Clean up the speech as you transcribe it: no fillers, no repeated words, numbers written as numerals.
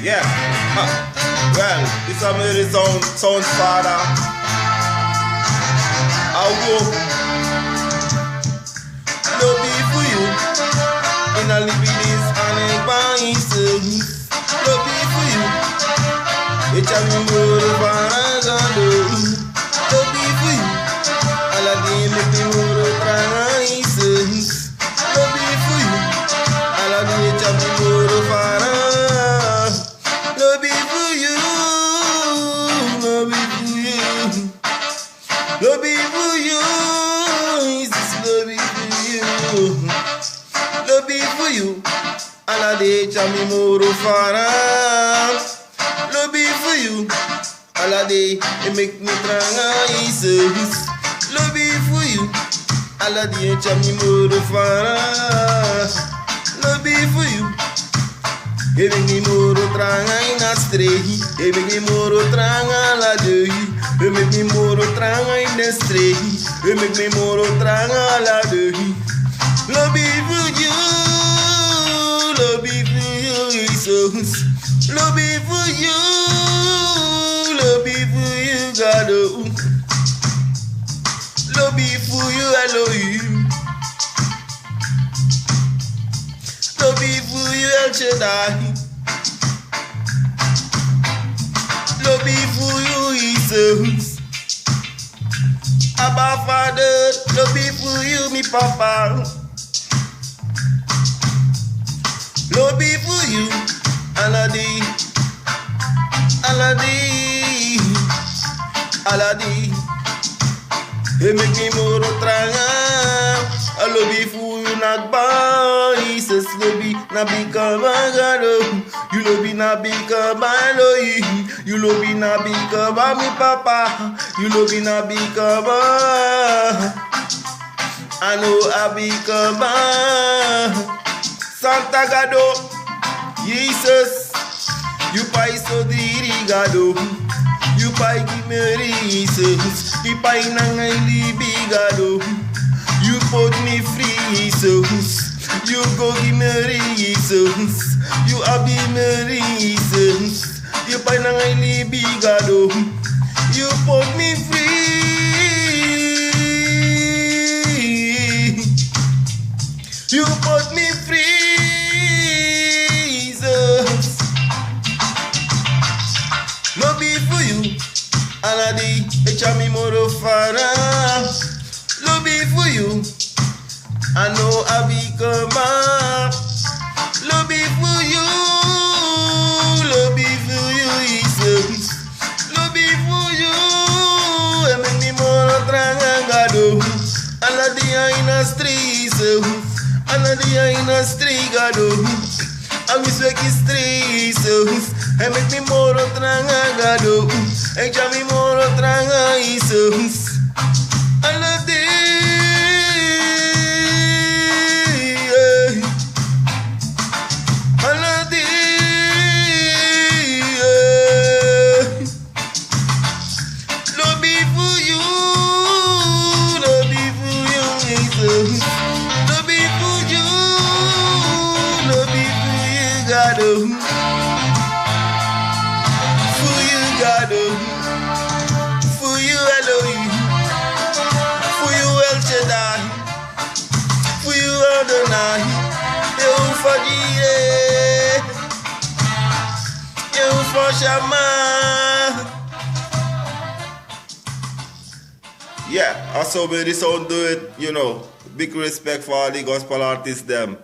Yeah. Well, this is my sound father. I'll go. No be for you. In a libilis and a bice. No be for you. It's a number of bananas. No be for you. All of them make me more prices. No be for you. All of them it's a more bananas. No be for you. No be for you. No be for you. It's no be for you. No be for you. All of them it's a more bananas. No be for you. All of them it make me prices. No be for you. All of them it's a more bananas. No be for you. E make me more tranga in a stray. E make me more tranga la de. E make me more tranga in the stray. E make me more tranga la de. Love be for you. Love be for you, Jesus. Love be for you. Love be for you, God. Love be for you, Elohim. Love be for you, El Shaddai. Love be for you, Jesus. Abba Father, love be for you, me Papa. Love be for you, Aladi, Aladi, Aladi. He make me more tranga. I love you for you, not by. He says, love you, not become a god. You love you, not become a Elohim. You love you, not become a me papa. You love you, not become a. I know I become a. Santa Gado, Jesus. You pay so dirigado. You pay give me Jesus. You pay nangai libigado. You put me free, Jesus. You go give me Jesus. You abi me Jesus. You pay nangai libigado. You put me free. You put me free. No be for you, Aladi, echami moro fara. No be for you, I know I become a. No be for you, no be for you, Jesus. No be for you, I make me moro trangado. Aladi aina striso, Aladi aina strigado. I wish we kiss striso. E make me more tranga gado. E já me more tranga Jesus. I love thee. I love thee. Love be for you. Love be for you, Jesus. Love be for you. Love be for you, God. For you Elohim, for you El Shaddai, for you Adonai, you for Jireh, you for Shammah. Yeah, also very sound do it, you know. Big respect for all the gospel artists them.